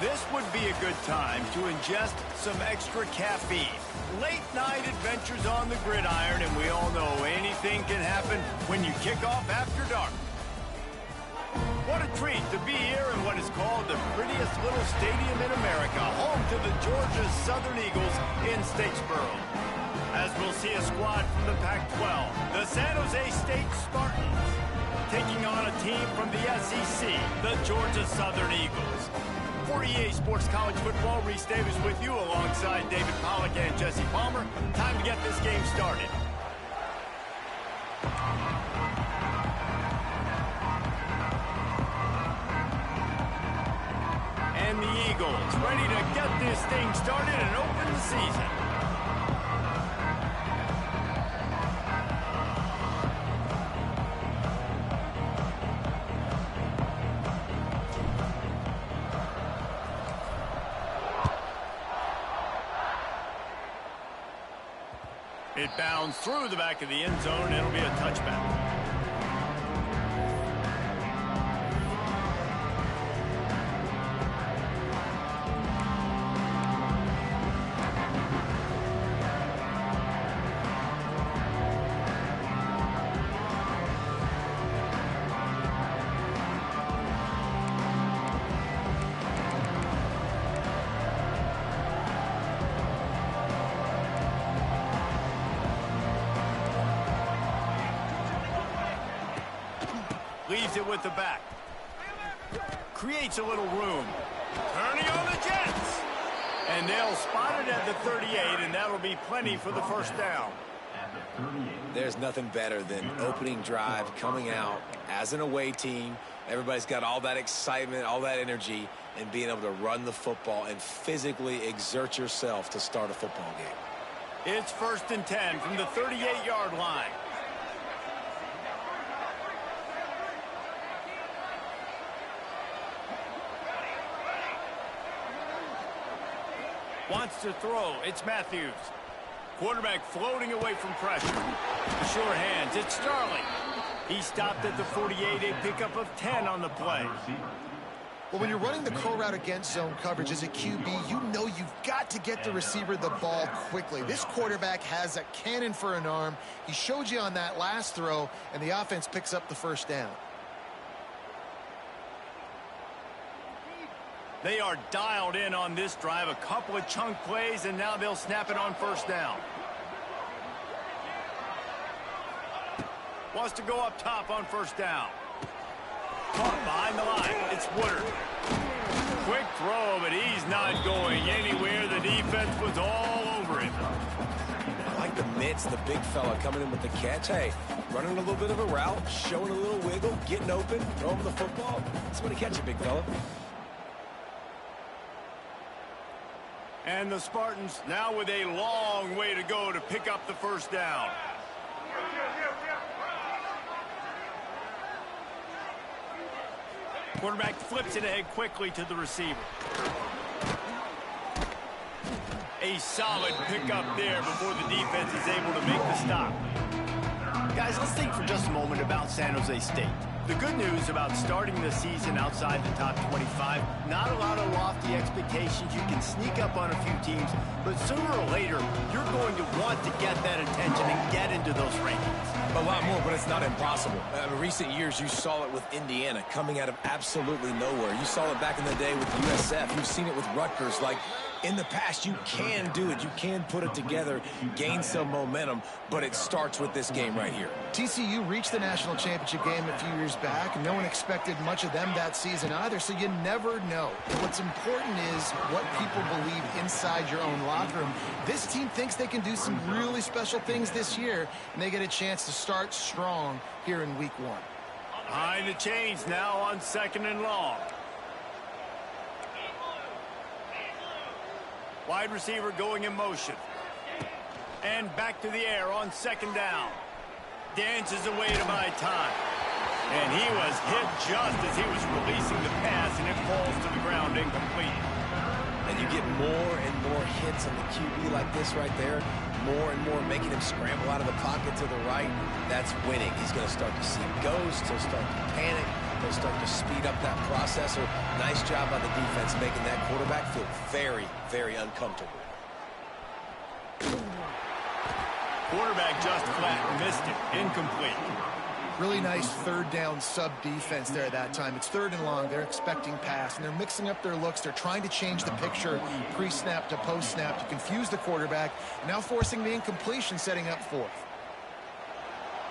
This would be a good time to ingest some extra caffeine. Late night adventures on the gridiron, and we all know anything can happen when you kick off after dark. What a treat to be here in what is called the prettiest little stadium in America, home to the Georgia Southern Eagles in Statesboro. As we'll see a squad from the Pac-12, the San Jose State Spartans, taking on a team from the SEC, the Georgia Southern Eagles. For EA Sports College Football, Reese Davis with you alongside David Pollack and Jesse Palmer. Time to get this game started. And the Eagles ready to get this thing started and open the season. It bounds through the back of the end zone. It'll be a touchback. Leaves it with the back. Creates a little room. Turning on the Jets. And they'll spot it at the 38, and that'll be plenty for the first down. There's nothing better than opening drive, coming out as an away team. Everybody's got all that excitement, all that energy, and being able to run the football and physically exert yourself to start a football game. It's 1st and 10 from the 38-yard line. Wants to throw. It's Matthews. Quarterback floating away from pressure. The sure hands. It's Starling. He stopped at the 48, a pickup of 10 on the play. Well, when you're running the curl route against zone coverage as a QB, you know you've got to get the receiver the ball quickly. This quarterback has a cannon for an arm. He showed you on that last throw, and the offense picks up the first down. They are dialed in on this drive. A couple of chunk plays, and now they'll snap it on first down. Wants to go up top on first down. Caught behind the line. It's Woodard. Quick throw, but he's not going anywhere. The defense was all over him. I like the mitts, the big fella coming in with the catch. Hey, running a little bit of a route, showing a little wiggle, getting open, throwing the football. Somebody catch it, big fella. And the Spartans now with a long way to go to pick up the first down. Quarterback flips it ahead quickly to the receiver. A solid pickup there before the defense is able to make the stop. Guys, let's think for just a moment about San Jose State. The good news about starting the season outside the top 25, not a lot of lofty expectations. You can sneak up on a few teams, but sooner or later, you're going to want to get that attention and get into those rankings. A lot more, but it's not impossible. In recent years, you saw it with Indiana coming out of absolutely nowhere. You saw it back in the day with USF. You've seen it with Rutgers. Like, in the past, you can do it. You can put it together, gain some momentum, but it starts with this game right here. TCU reached the national championship game a few years back, and no one expected much of them that season either, so you never know. What's important is what people believe inside your own locker room. This team thinks they can do some really special things this year, and they get a chance to start strong here in week 1. Behind the chains now on 2nd and long. Wide receiver going in motion. And back to the air on 2nd down. Dances away to buy time. And he was hit just as he was releasing the pass, and it falls to the ground incomplete. And you get more and more hits on the QB like this right there. More and more making him scramble out of the pocket to the right. That's winning. He's going to start to see ghosts. He'll start to panic. He'll start to speed up that process. So nice job by the defense making that quarterback feel very, very uncomfortable. Quarterback just flat missed it. Incomplete. Really nice 3rd down sub defense there that time. It's 3rd and long. They're expecting pass, and they're mixing up their looks. They're trying to change the picture pre-snap to post-snap to confuse the quarterback, and now forcing the incompletion, setting up 4th.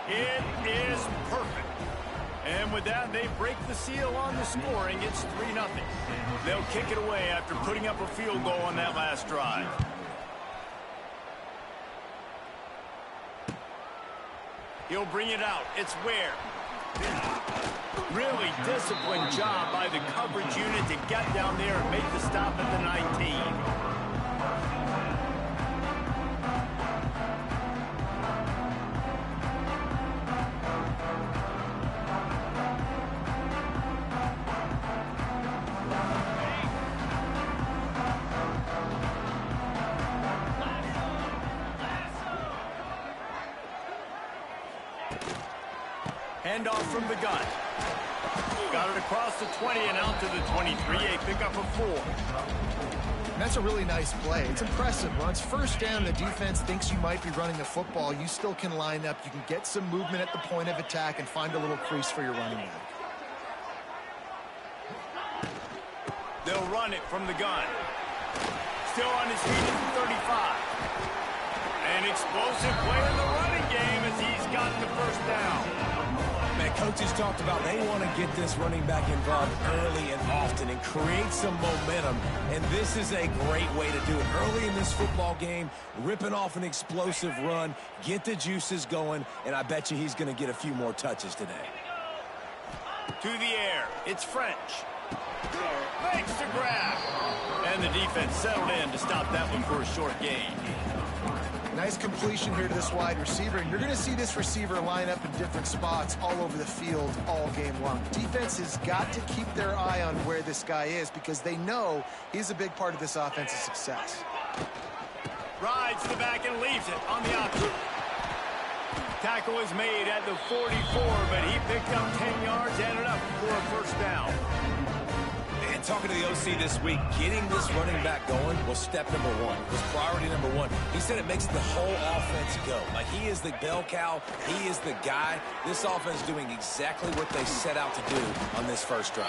It is perfect. And with that, they break the seal on the scoring. It's 3-0. They'll kick it away after putting up a field goal on that last drive. He'll bring it out. It's Ware. Really disciplined job by the coverage unit to get down there and make the stop at the 19. Handoff from the gun. Got it across the 20 and out to the 23. A pickup of 4. And that's a really nice play. It's impressive. When it's 1st down, the defense thinks you might be running the football. You still can line up. You can get some movement at the point of attack and find a little crease for your running back. They'll run it from the gun. Still on his feet at the 35. An explosive play in the running game as he's got the first down. Man, coaches talked about they want to get this running back involved early and often and create some momentum, and this is a great way to do it. Early in this football game, ripping off an explosive run, get the juices going, and I bet you he's going to get a few more touches today. To the air, it's French. Makes the grab. And the defense settled in to stop that one for a short gain. Nice completion here to this wide receiver, and you're going to see this receiver line up in different spots all over the field all game long. Defense has got to keep their eye on where this guy is because they know he's a big part of this offense's success. Rides the back and leaves it on the option. Tackle is made at the 44, but he picked up 10 yards, ended up for a first down. And talking to the OC this week, getting this running back going was step number 1. It was priority number 1. He said it makes the whole offense go. Like, he is the bell cow. He is the guy. This offense doing exactly what they set out to do on this first drive.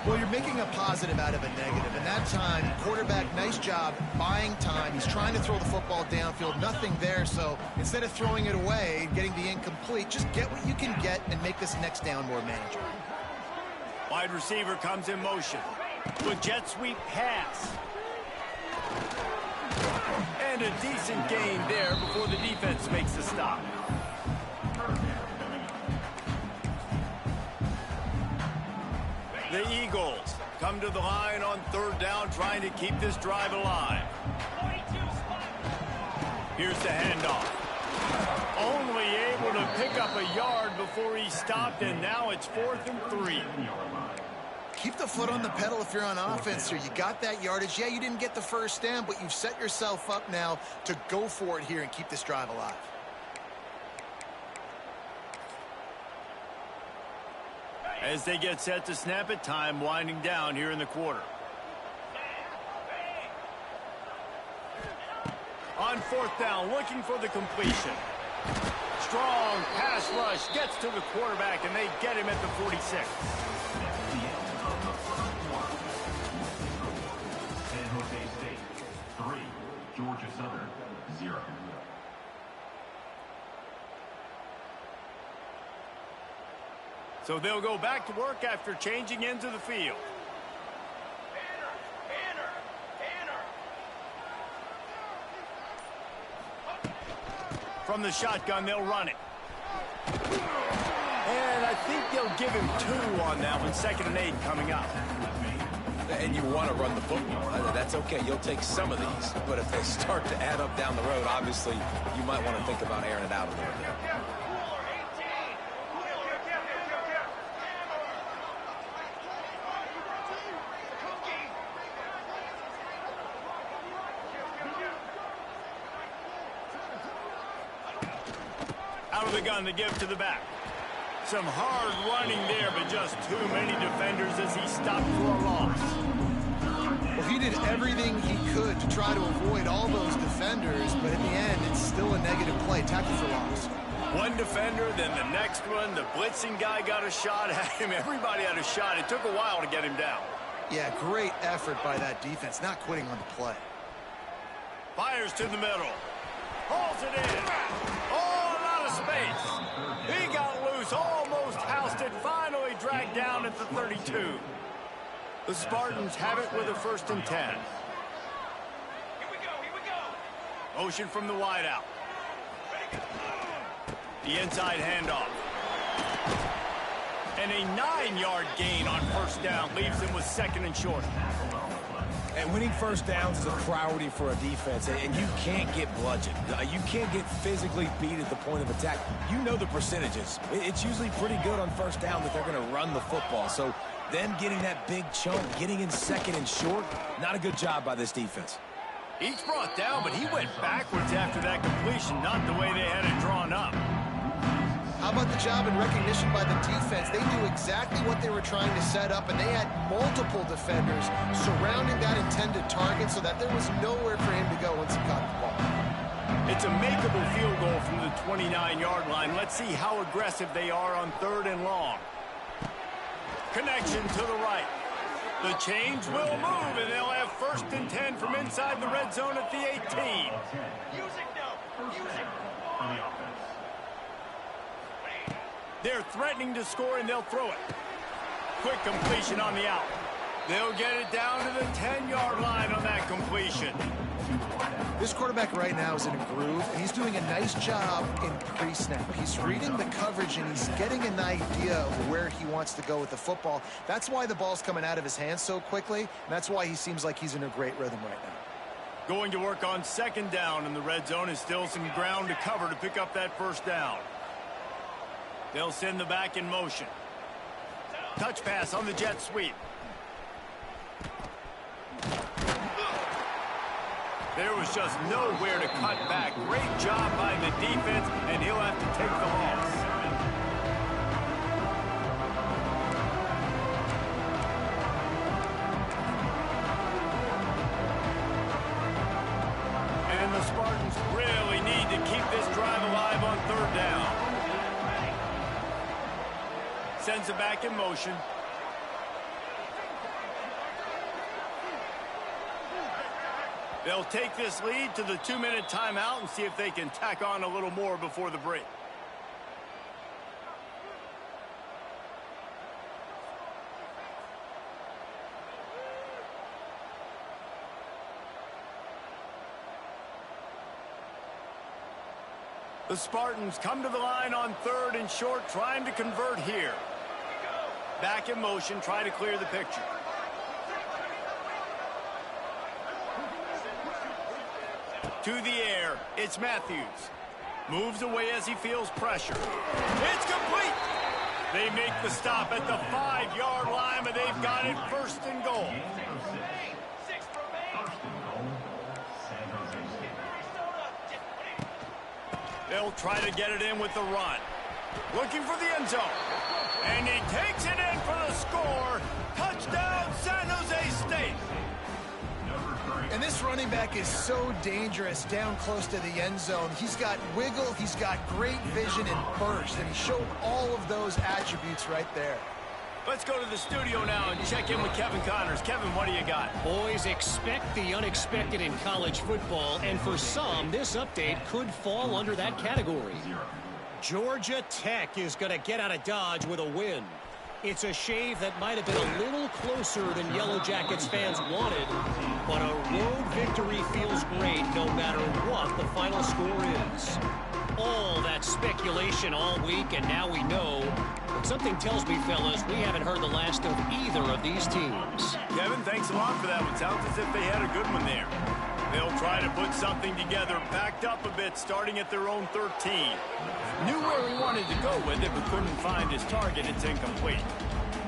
Well, you're making a positive out of a negative. And that time, quarterback, nice job buying time. He's trying to throw the football downfield. Nothing there. So instead of throwing it away and getting the incomplete, just get what you can get and make this next down more manageable. Wide receiver comes in motion. With jet sweep pass. And a decent gain there before the defense makes the stop. The Eagles come to the line on third down, trying to keep this drive alive. Here's the handoff. Only able to pick up a yard before he stopped, and now it's 4th and 3. Keep the foot on the pedal if you're on offense here. You got that yardage. Yeah, you didn't get the first down, but you've set yourself up now to go for it here and keep this drive alive. As they get set to snap it, time winding down here in the quarter. On 4th down, looking for the completion. Strong pass rush gets to the quarterback, and they get him at the 46. San Jose State, 3. Georgia Southern, 0. So they'll go back to work after changing into the field. From the shotgun, they'll run it. And I think they'll give him 2 on that one. 2nd and 8 coming up. And you want to run the football. That's okay. You'll take some of these. But if they start to add up down the road, obviously, you might want to think about airing it out a little bit. Out of the gun to give to the back. Some hard running there, but just too many defenders as he stopped for a loss. Well, he did everything he could to try to avoid all those defenders, but in the end, it's still a negative play. Tackle for loss. One defender, then the next one. The blitzing guy got a shot at him. Everybody had a shot. It took a while to get him down. Yeah, great effort by that defense, not quitting on the play. Fires to the middle. Hauls it in. Oh, a lot of space. He got loose, almost housed it, finally dragged down at the 32. The Spartans have it with a 1st and 10. Here we go. Motion from the wideout. The inside handoff. And a 9-yard gain on 1st down leaves him with 2nd and short. And winning 1st downs is a priority for a defense, and you can't get bludgeoned. You can't get physically beat at the point of attack. You know the percentages. It's usually pretty good on 1st down that they're going to run the football. So them getting that big chunk, getting in 2nd and short, not a good job by this defense. Each brought down, but he went backwards after that completion, not the way they had it drawn up. How about the job and recognition by the defense? They knew exactly what they were trying to set up, and they had multiple defenders surrounding that intended target so that there was nowhere for him to go once he caught the ball. It's a makeable field goal from the 29-yard line. Let's see how aggressive they are on 3rd and long. Connection to the right. The change will move, and they'll have 1st and 10 from inside the red zone at the 18. Music now. Music. On the offense. They're threatening to score, and they'll throw it. Quick completion on the out. They'll get it down to the 10-yard line on that completion. This quarterback right now is in a groove, and he's doing a nice job in pre-snap. He's reading the coverage, and he's getting an idea of where he wants to go with the football. That's why the ball's coming out of his hands so quickly, and that's why he seems like he's in a great rhythm right now. Going to work on 2nd down, and the red zone is still some ground to cover to pick up that 1st down. They'll send the back in motion. Touch pass on the jet sweep. There was just nowhere to cut back. Great job by the defense, and he'll have to take the loss. And the Spartans really need to keep this drive alive on 3rd down. Sends it back in motion. They'll take this lead to the 2-minute timeout and see if they can tack on a little more before the break. The Spartans come to the line on 3rd and short, trying to convert here. Back in motion, try to clear the picture. To the air, it's Matthews. Moves away as he feels pressure. It's complete! They make the stop at the 5-yard line, but they've got it 1st and goal. They'll try to get it in with the run. Looking for the end zone. And he takes it in for the score. Touchdown, San Jose State. And this running back is so dangerous down close to the end zone. He's got wiggle, he's got great vision and burst, and he showed all of those attributes right there. Let's go to the studio now and check in with Kevin Connors. Kevin, what do you got? Boys, expect the unexpected in college football, and for some, this update could fall under that category. Georgia Tech is going to get out of Dodge with a win. It's a shave that might have been a little closer than Yellow Jackets fans wanted, but a road victory feels great no matter what the final score is. All that speculation all week, and now we know. But something tells me, fellas, we haven't heard the last of either of these teams. Kevin, thanks a lot for that one. Sounds as if they had a good one there. They'll try to put something together, backed up a bit, starting at their own 13. Knew where he wanted to go with it, but couldn't find his target. It's incomplete.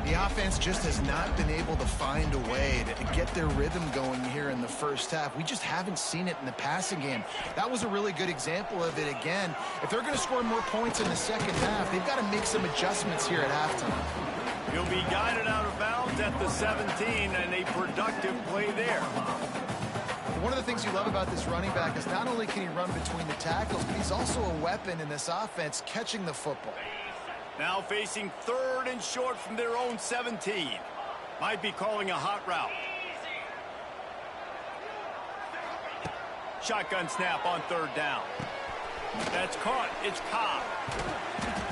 The offense just has not been able to find a way to get their rhythm going here in the first half. We just haven't seen it in the passing game. That was a really good example of it again. If they're going to score more points in the second half, they've got to make some adjustments here at halftime. He'll be guided out of bounds at the 17, and a productive play there. One of the things you love about this running back is not only can he run between the tackles, but he's also a weapon in this offense catching the football. Now facing 3rd and short from their own 17. Might be calling a hot route. Shotgun snap on 3rd down. That's caught. It's Cobb.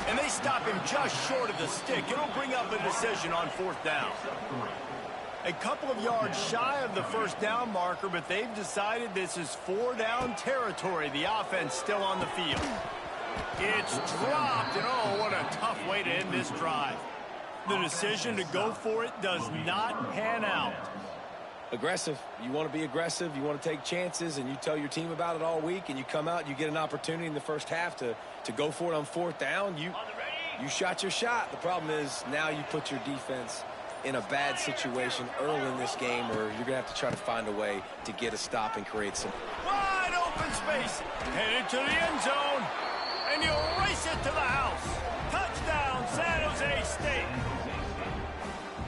And they stop him just short of the stick. It'll bring up a decision on 4th down. A couple of yards shy of the 1st down marker, but they've decided this is 4-down territory. The offense still on the field. It's dropped, and oh, what a tough way to end this drive. The decision to go for it does not pan out. Aggressive. You want to be aggressive. You want to take chances, and you tell your team about it all week, and you come out and you get an opportunity in the first half to go for it on 4th down. You shot your shot. The problem is now you put your defense in a bad situation early in this game where you're going to have to try to find a way to get a stop and create some. Wide open space. Headed to the end zone. And you race it to the house. Touchdown, San Jose State.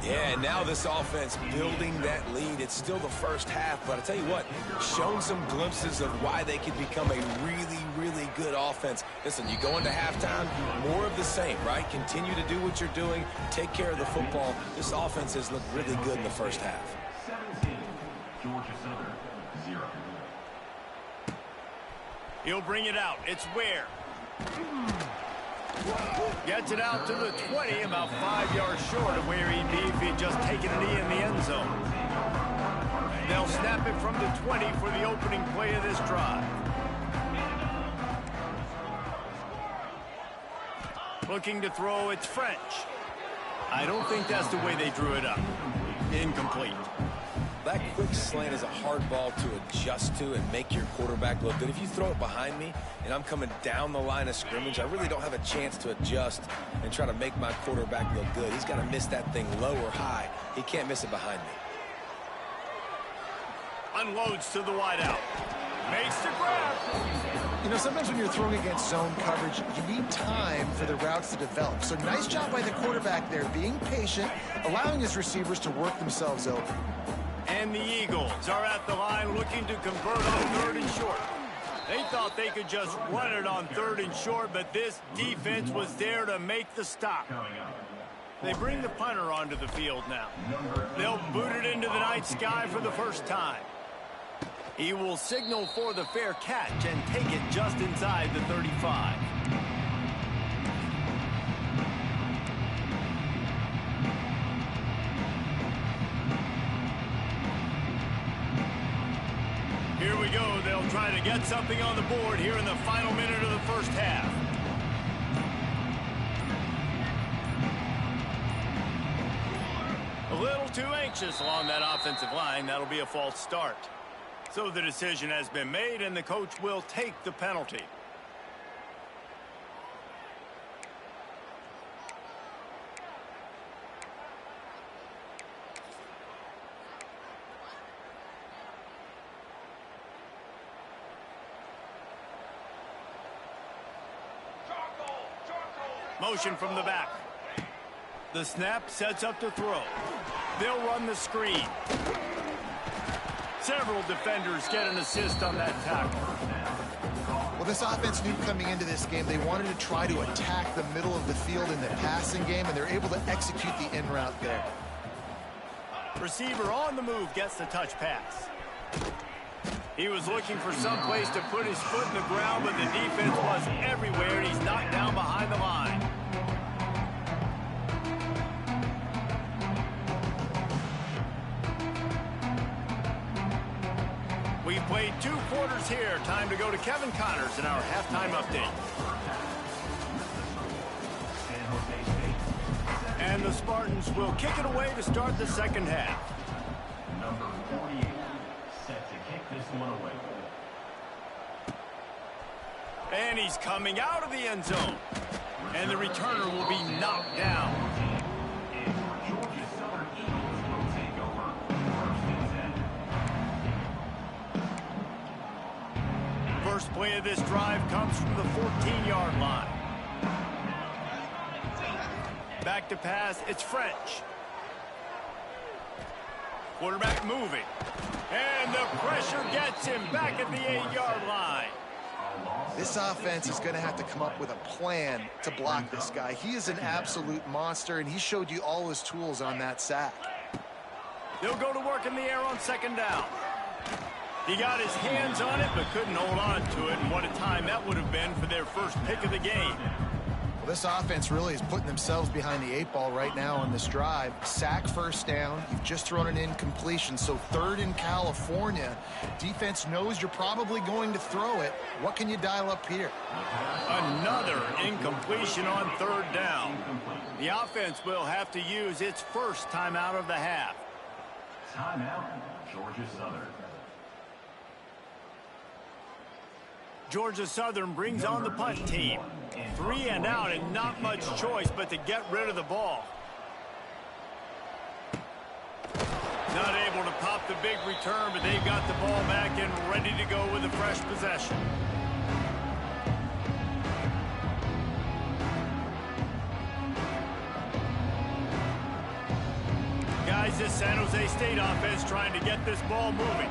Yeah, and now this offense building that lead. It's still the first half, but I tell you what, shown some glimpses of why they could become a really, really good offense. Listen, you go into halftime, more of the same, right? Continue to do what you're doing, take care of the football. This offense has looked really good in the first half. 17, Georgia Southern, 0. He'll bring it out. It's Ware. Gets it out to the 20, about 5 yards short of where he'd be if he'd just taken a knee in the end zone. They'll snap it from the 20 for the opening play of this drive. Looking to throw, it's French. I don't think that's the way they drew it up. Incomplete. That quick slant is a hard ball to adjust to and make your quarterback look good. If you throw it behind me and I'm coming down the line of scrimmage, I really don't have a chance to adjust and try to make my quarterback look good. He's got to miss that thing low or high. He can't miss it behind me. Unloads to the wideout. Makes the grab. You know, sometimes when you're throwing against zone coverage, you need time for the routes to develop. So nice job by the quarterback there, being patient, allowing his receivers to work themselves open. And the Eagles are at the line looking to convert on 3rd and short. They thought they could just run it on 3rd and short, but this defense was there to make the stop. They bring the punter onto the field now. They'll boot it into the night sky for the first time. He will signal for the fair catch and take it just inside the 35. Here we go. They'll try to get something on the board here in the final minute of the first half. A little too anxious along that offensive line. That'll be a false start. So the decision has been made, and the coach will take the penalty. Motion from the back. The snap sets up the throw. They'll run the screen. Several defenders get an assist on that tackle. Well, this offense knew coming into this game they wanted to try to attack the middle of the field in the passing game, and they're able to execute the in route there. Receiver on the move gets the touch pass. He was looking for some place to put his foot in the ground, but the defense was everywhere, and he's knocked down behind the line. We've played 2 quarters here. Time to go to Kevin Connors in our halftime update. And the Spartans will kick it away to start the second half. Number 48 set to kick this one away. And he's coming out of the end zone. And the returner will be knocked down. And Georgia Southern Eagles will take over first and 10. First play of this drive comes from the 14-yard line. Back to pass, it's French. Quarterback moving. And the pressure gets him back at the 8-yard line. This offense is going to have to come up with a plan to block this guy. He is an absolute monster, and he showed you all his tools on that sack. They'll go to work in the air on second down. He got his hands on it, but couldn't hold on to it, and what a time that would have been for their first pick of the game. Well, this offense really is putting themselves behind the 8 ball right now on this drive. Sack, first down. You've just thrown an incompletion, so third in California. Defense knows you're probably going to throw it. What can you dial up here? Another incompletion on third down. The offense will have to use its first timeout of the half. Timeout, Georgia Southern. Georgia Southern brings on the punt team. 3 and out, and not much choice but to get rid of the ball. Not able to pop the big return, but they've got the ball back and ready to go with a fresh possession. Guys, this San Jose State offense trying to get this ball moving.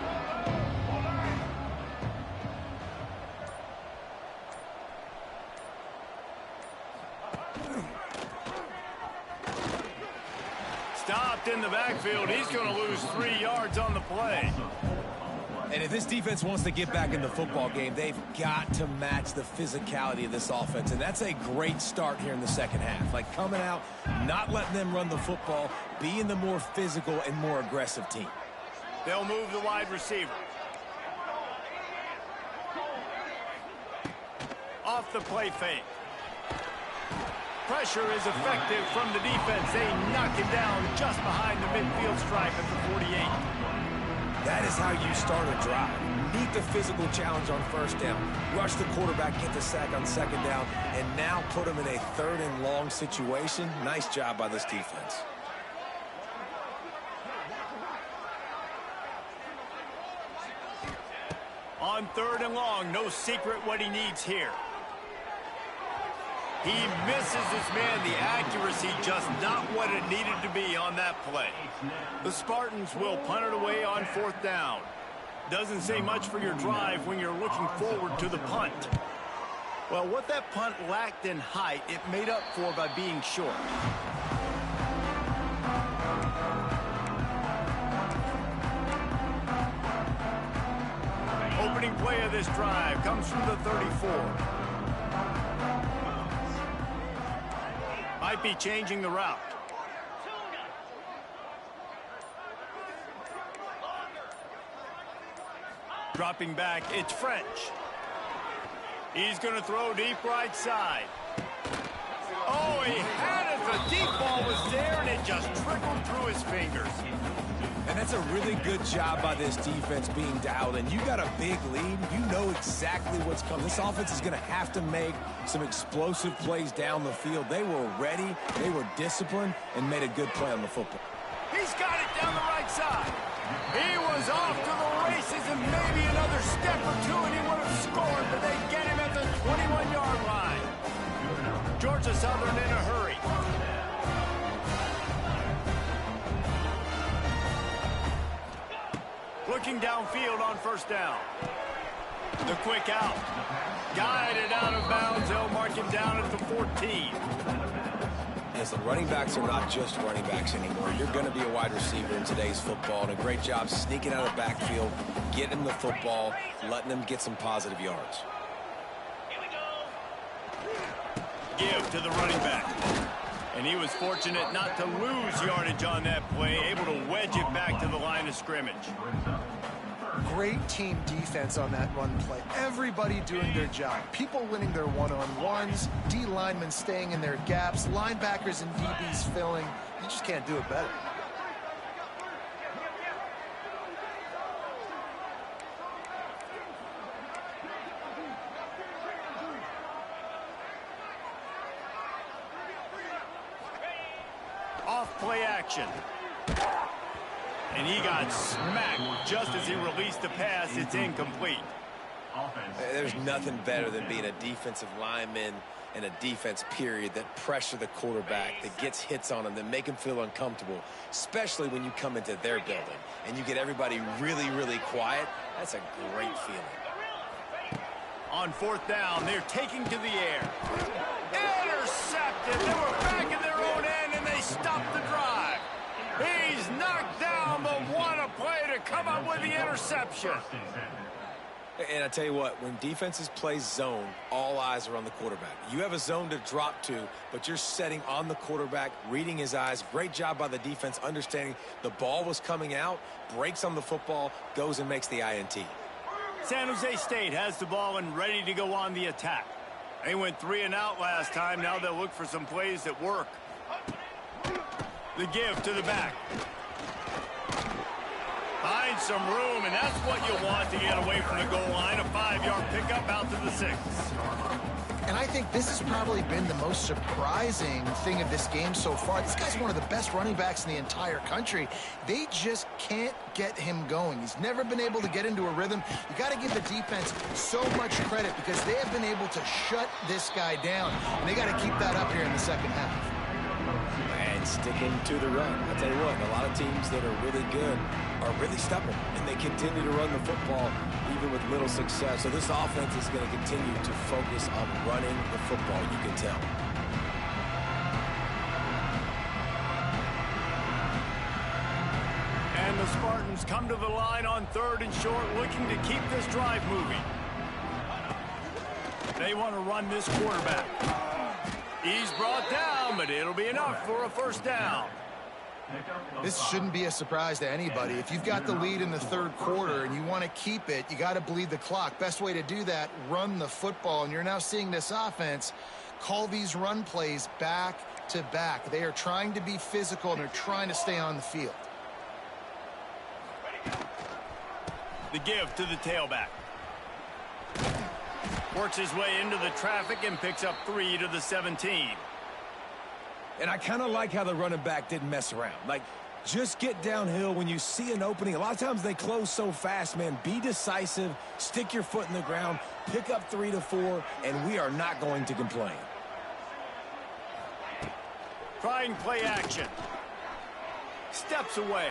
Stopped in the backfield. He's going to lose 3 yards on the play. And if this defense wants to get back in the football game, they've got to match the physicality of this offense. And that's a great start here in the second half. Like coming out, not letting them run the football, being the more physical and more aggressive team. They'll move the wide receiver. Off the play fake. Pressure is effective from the defense. They knock him down just behind the midfield stripe at the 48. That is how you start a drive. Meet the physical challenge on first down. Rush the quarterback, get the sack on second down, and now put him in a third and long situation. Nice job by this defense. On third and long, no secret what he needs here. He misses his man. The accuracy just not what it needed to be on that play. The Spartans will punt it away on fourth down. Doesn't say much for your drive when you're looking forward to the punt. Well, what that punt lacked in height, it made up for by being short. play of this drive comes from the 34. Might be changing the route. Dropping back, it's French. He's going to throw deep right side. Oh, he had it. The deep ball was there, and it just trickled through his fingers. And that's a really good job by this defense being dialed in. You got a big lead. You know exactly what's coming. This offense is going to have to make some explosive plays down the field. They were ready, they were disciplined, and made a good play on the football. He's got it down the right side. He was off to the races, and maybe another step or two, and he would have scored, but they get him at the 21-yard line. Georgia Southern in a hurry. Looking downfield on first down. The quick out. Guided out of bounds. They'll mark him down at the 14. As the running backs are not just running backs anymore. You're going to be a wide receiver in today's football. And a great job sneaking out of the backfield, getting them the football, letting them get some positive yards. Give to the running back. And he was fortunate not to lose yardage on that play, able to wedge it back to the line of scrimmage. Great team defense on that run play. Everybody doing their job. People winning their one-on-ones, D linemen staying in their gaps, linebackers and DBs filling. You just can't do it better. Off-play action. And he got smacked just as he released the pass. It's incomplete. There's nothing better than being a defensive lineman and a defense period that pressure the quarterback, that gets hits on him, that make him feel uncomfortable, especially when you come into their building and you get everybody really, really quiet. That's a great feeling. On fourth down, they're taking to the air. Intercepted. They were back in their own end, and they stopped the drive. He's knocked down, but what a play to come up with the interception. And I tell you what, when defenses play zone, all eyes are on the quarterback. You have a zone to drop to, but you're setting on the quarterback, reading his eyes. Great job by the defense, understanding the ball was coming out, breaks on the football, goes and makes the INT. San Jose State has the ball and ready to go on the attack. They went 3 and out last time. Now they'll look for some plays that work. The give to the back. Find some room, and that's what you want to get away from the goal line. A 5-yard pickup out to the 6. And I think this has probably been the most surprising thing of this game so far. This guy's one of the best running backs in the entire country. They just can't get him going. He's never been able to get into a rhythm. You got to give the defense so much credit because they have been able to shut this guy down. And they got to keep that up here in the second half. And sticking to the run. I tell you what, a lot of teams that are really good are really stubborn, and they continue to run the football even with little success. So this offense is going to continue to focus on running the football, you can tell. And the Spartans come to the line on 3rd and short, looking to keep this drive moving. They want to run this quarterback. He's brought down, but it'll be enough for a first down. This shouldn't be a surprise to anybody. If you've got the lead in the 3rd quarter and you want to keep it, you got to bleed the clock. Best way to do that, run the football. And you're now seeing this offense call these run plays back to back. They are trying to be physical, and they're trying to stay on the field. The give to the tailback. Works his way into the traffic and picks up 3 to the 17. And I kind of like how the running back didn't mess around. Like, just get downhill when you see an opening. A lot of times they close so fast, man. Be decisive, stick your foot in the ground, pick up 3 to 4, and we are not going to complain. Trying play action. Steps away.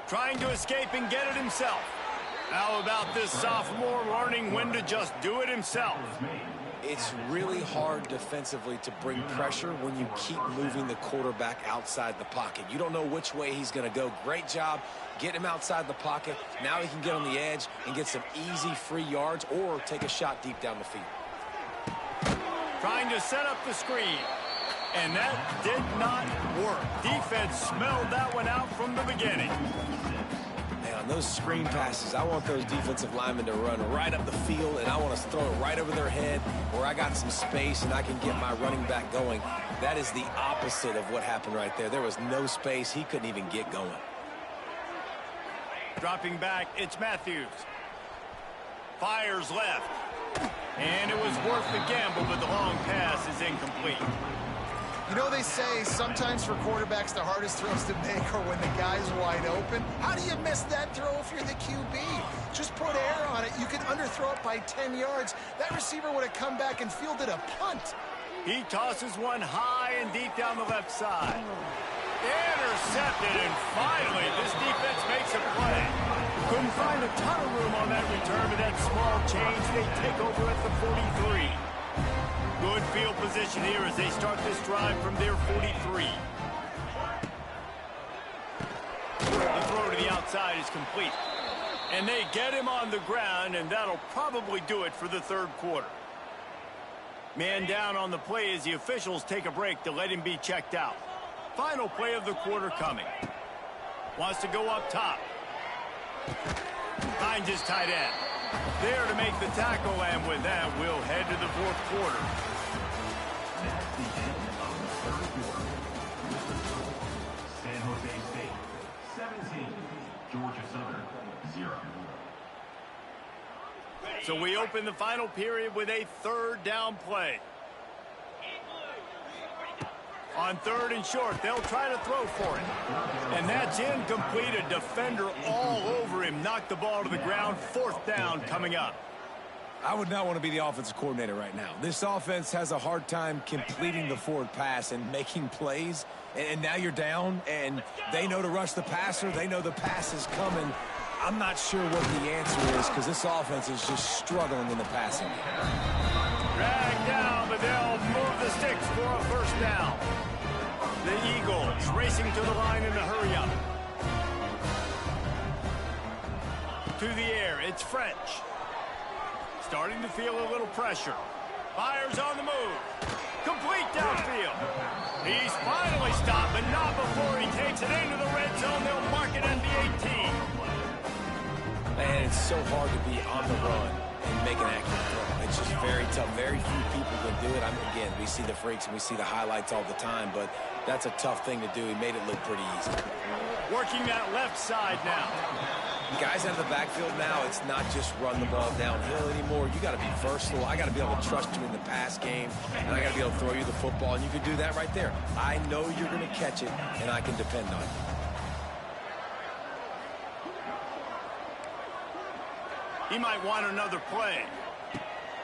Trying to escape and get it himself. How about this sophomore learning when to just do it himself? It's really hard defensively to bring pressure when you keep moving the quarterback outside the pocket. You don't know which way he's going to go. Great job getting him outside the pocket. Now he can get on the edge and get some easy free yards or take a shot deep down the field. Trying to set up the screen. And that did not work. Defense smelled that one out from the beginning. Man, on those screen passes, I want those defensive linemen to run right up the field, and I want to throw it right over their head where I got some space and I can get my running back going. That is the opposite of what happened right there. There was no space. He couldn't even get going. Dropping back, it's Matthews. Fires left. And it was worth the gamble, but the long pass is incomplete. You know, they say sometimes for quarterbacks the hardest throws to make are when the guy's wide open. How do you miss that throw if you're the QB? Just put air on it. You can underthrow it by 10 yards. That receiver would have come back and fielded a punt. He tosses one high and deep down the left side. Intercepted, and finally this defense makes a play. Couldn't find a ton of room on that return, but that small change, they take over at the 43. Good field position here as they start this drive from their 43. The throw to the outside is complete. And they get him on the ground, and that'll probably do it for the third quarter. Man down on the play as the officials take a break to let him be checked out. Final play of the quarter coming. Wants to go up top. Finds his tight end. There to make the tackle, and with that, we'll head to the fourth quarter. That's the end of the third quarter. San Jose State, 17. Georgia Southern, 0. So we open the final period with a third down play. On third and short, they'll try to throw for it. And that's incomplete. A defender all over him. Knocked the ball to the ground. Fourth down coming up. I would not want to be the offensive coordinator right now. This offense has a hard time completing the forward pass and making plays. And now you're down, and they know to rush the passer. They know the pass is coming. I'm not sure what the answer is because this offense is just struggling in the passing game. Dragged down, but they'll move the sticks for a first down. The Eagles racing to the line in a hurry-up. To the air, it's French. Starting to feel a little pressure. Fires on the move. Complete downfield. He's finally stopped, but not before he takes it into the red zone. They'll mark it at the 18. Man, it's so hard to be on the run and make an accurate throw. It's just very tough. Very few people can do it. Again, we see the freaks and we see the highlights all the time, but that's a tough thing to do. He made it look pretty easy. Working that left side now. Guys out of the backfield now, it's not just run the ball downhill anymore. You got to be versatile. I got to be able to trust you in the pass game, and I got to be able to throw you the football, and you can do that right there. I know you're going to catch it, and I can depend on it. He might want another play.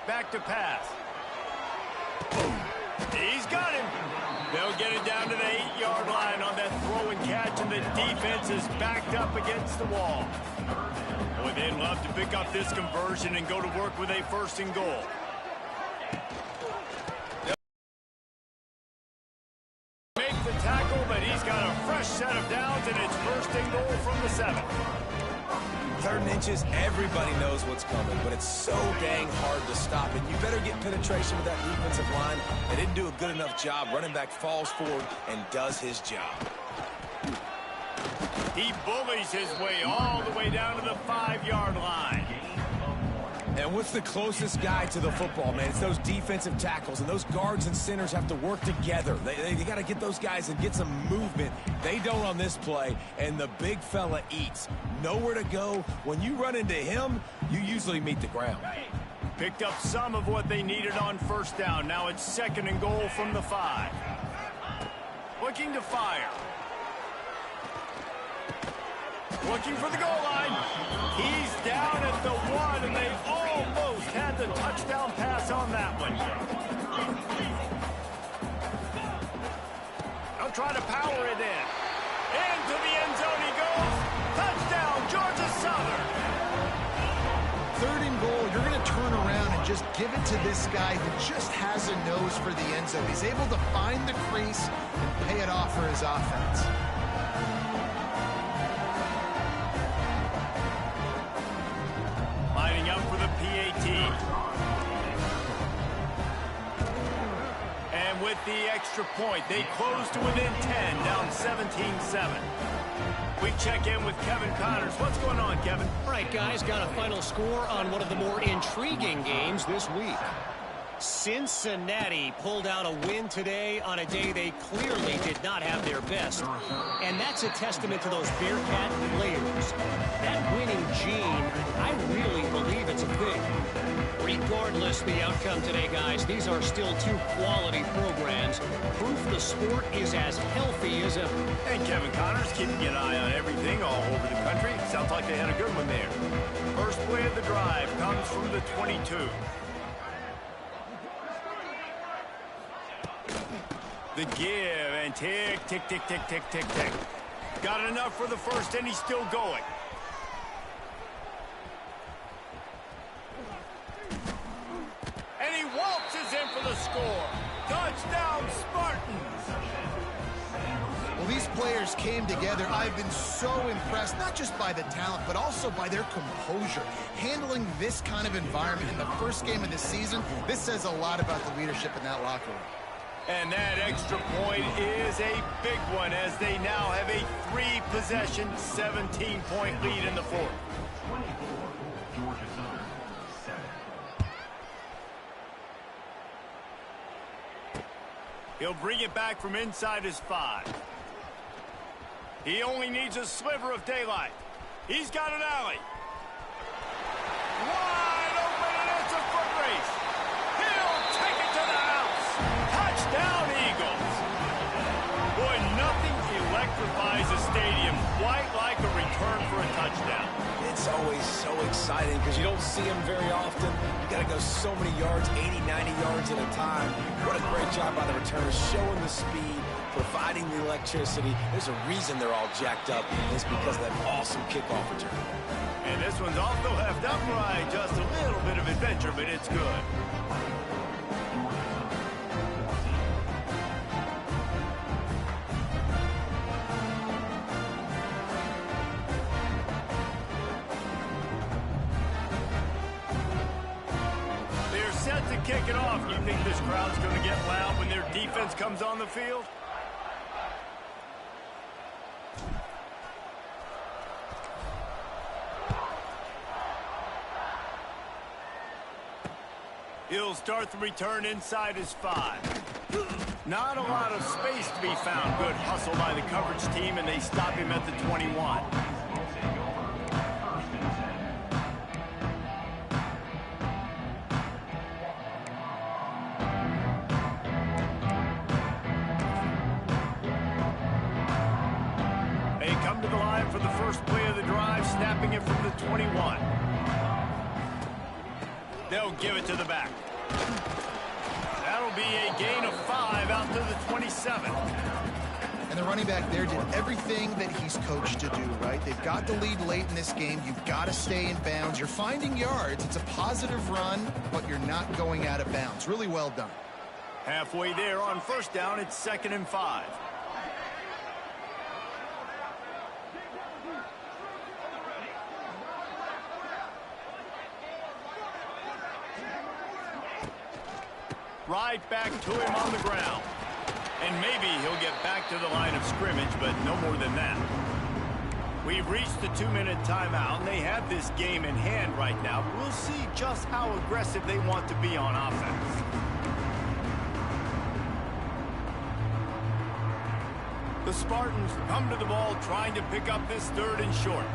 Back to pass. He's got him. They'll get it down to the 8-yard line on that throw and catch, and the defense is backed up against the wall. Boy, they'd love to pick up this conversion and go to work with a first and goal. Make the tackle, but he's got a fresh set of downs, and it's first and goal from the 7. 3rd and inches, everybody knows what's coming, but it's so dang hard to stop it. You better get penetration with that defensive line. They didn't do a good enough job. Running back falls forward and does his job. He bullies his way all the way down to the 5-yard line. And what's the closest guy to the football, man? It's those defensive tackles, and those guards and centers have to work together. They got to get those guys and get some movement. They don't on this play, and the big fella eats. Nowhere to go. When you run into him, you usually meet the ground. Picked up some of what they needed on first down. Now it's 2nd and goal from the 5. Looking to fire. Looking for the goal line. He's down at the 1, and they almost had the touchdown pass on that one. They'll try to power it in. Into the end zone he goes. Touchdown, Georgia Southern. 3rd and goal, you're going to turn around and just give it to this guy who just has a nose for the end zone. He's able to find the crease and pay it off for his offense. Lining up for the PAT. And with the extra point, they close to within 10, down 17-7. We check in with Kevin Connors. What's going on, Kevin? All right, guys, got a final score on one of the more intriguing games this week. Cincinnati pulled out a win today on a day they clearly did not have their best. And that's a testament to those Bearcat players. That winning gene, I really believe it's a thing. Regardless the outcome today, guys, these are still two quality programs. Proof the sport is as healthy as ever. And Kevin Connors keeping an eye on everything all over the country. Sounds like they had a good one there. First play of the drive comes from the 22. The give and tick, tick, tick, tick, tick, tick, tick. Got enough for the first, and he's still going. And he waltzes in for the score. Touchdown, Spartans. Well, these players came together. I've been so impressed, not just by the talent, but also by their composure. Handling this kind of environment in the first game of the season, this says a lot about the leadership in that locker room. And that extra point is a big one as they now have a 3-possession, 17-point lead in the fourth. 24, Georgia Southern, 7. He'll bring it back from inside his 5. He only needs a sliver of daylight. He's got an alley. Wide open, and it's a foot race. He'll take it to the house. Touchdown, Eagles. Boy, nothing electrifies a stadium quite like a return for a touchdown. It's always so exciting because you don't see them very often. You got to go so many yards, 80, 90 yards at a time. What a great job by the returners, showing the speed, providing the electricity. There's a reason they're all jacked up, and it's because of that awesome kickoff return. And this one's off the left upright. Just a little bit of adventure, but it's good. They're set to kick it off. You think this crowd's going to get loud when their defense comes on the field? He'll start the return inside his 5. Not a lot of space to be found. Good hustle by the coverage team, and they stop him at the 21. They come to the line for the first play of the drive, snapping it from the 21. They'll give it to the back. That'll be a gain of 5 out to the 27. And the running back there did everything that he's coached to do, right? They've got the lead late in this game. You've got to stay in bounds. You're finding yards. It's a positive run, but you're not going out of bounds. Really well done. Halfway there on first down, it's 2nd and 5. Right back to him on the ground. And maybe he'll get back to the line of scrimmage, but no more than that. We've reached the 2-minute timeout, and they have this game in hand right now. We'll see just how aggressive they want to be on offense. The Spartans come to the ball trying to pick up this 3rd and short.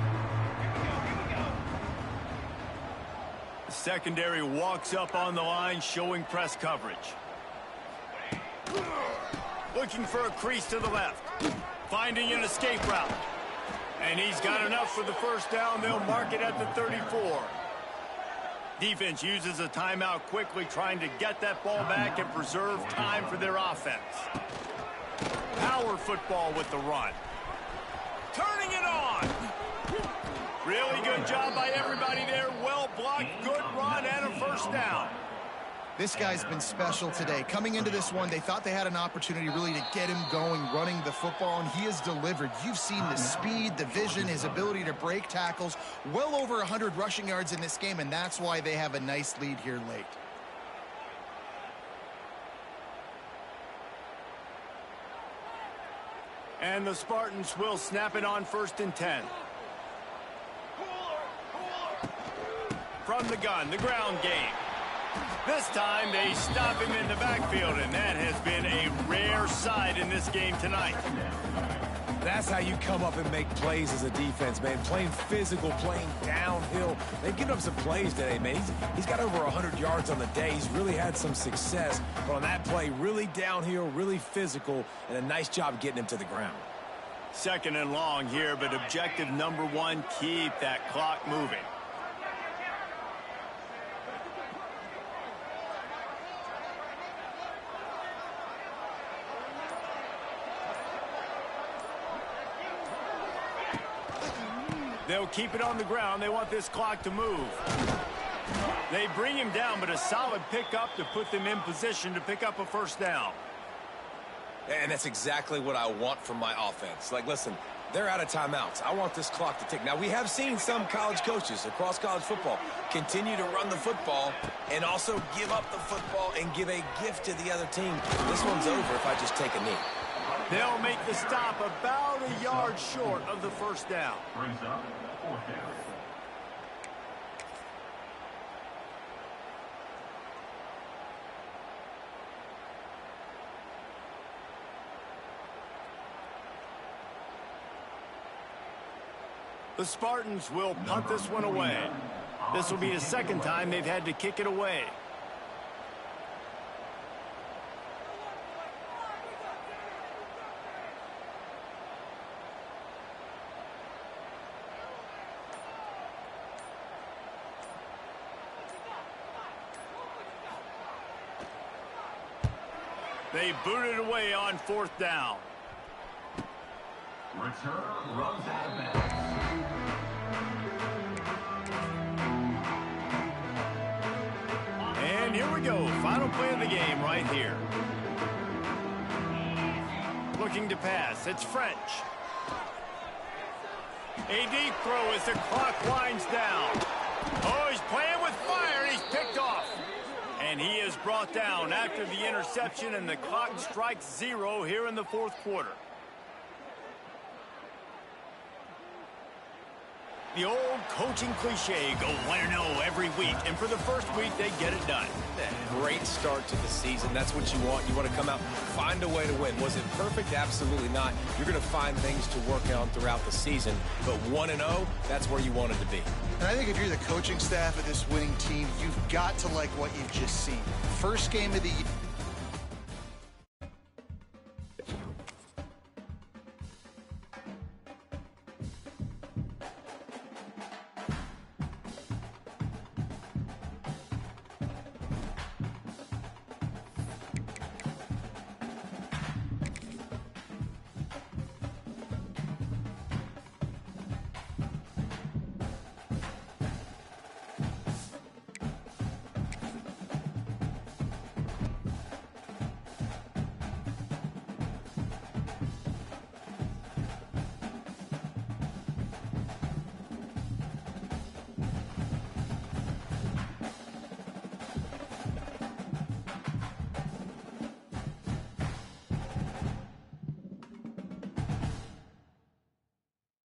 The secondary walks up on the line, showing press coverage. Looking for a crease to the left. Finding an escape route. And he's got enough for the first down. They'll mark it at the 34. Defense uses a timeout quickly, trying to get that ball back and preserve time for their offense. Power football with the run. Turning it on. Really good job by everybody there. Well blocked, good run, and a first down. This guy's been special today. Coming into this one, they thought they had an opportunity really to get him going, running the football, and he has delivered. You've seen the speed, the vision, his ability to break tackles. Well over 100 rushing yards in this game, and that's why they have a nice lead here late. And the Spartans will snap it on 1st and 10. From the gun, the ground game. This time they stop him in the backfield, and that has been a rare sight in this game tonight. That's how you come up and make plays as a defense, man. Playing physical, playing downhill. They've given up some plays today, man. He's got over 100 yards on the day. He's really had some success. But on that play, really downhill, really physical, and a nice job getting him to the ground. 2nd and long here, but objective number 1, keep that clock moving. They'll keep it on the ground. They want this clock to move. They bring him down, but a solid pickup to put them in position to pick up a 1st down. And that's exactly what I want from my offense. Like, listen, they're out of timeouts. I want this clock to tick. Now, we have seen some college coaches across college football continue to run the football and also give up the football and give a gift to the other team. This one's over if I just take a knee. They'll make the stop about a yard short of the 1st down. Brings up 4th down. The Spartans will punt this one away. This will be the 2nd time they've had to kick it away. They boot it away on 4th down. Return runs out of bounds. And here we go. Final play of the game right here. Looking to pass. It's French. A deep throw as the clock winds down. Oh, he's playing with fire, and he's picked off. And he is brought down after the interception, and the clock strikes 0 here in the 4th quarter. The old coaching cliche, go 1-0 every week, and for the first week, they get it done. Great start to the season. That's what you want. You want to come out, find a way to win. Was it perfect? Absolutely not. You're going to find things to work on throughout the season, but 1-0, that's where you wanted to be. And I think if you're the coaching staff of this winning team, you've got to like what you've just seen. First game of the year.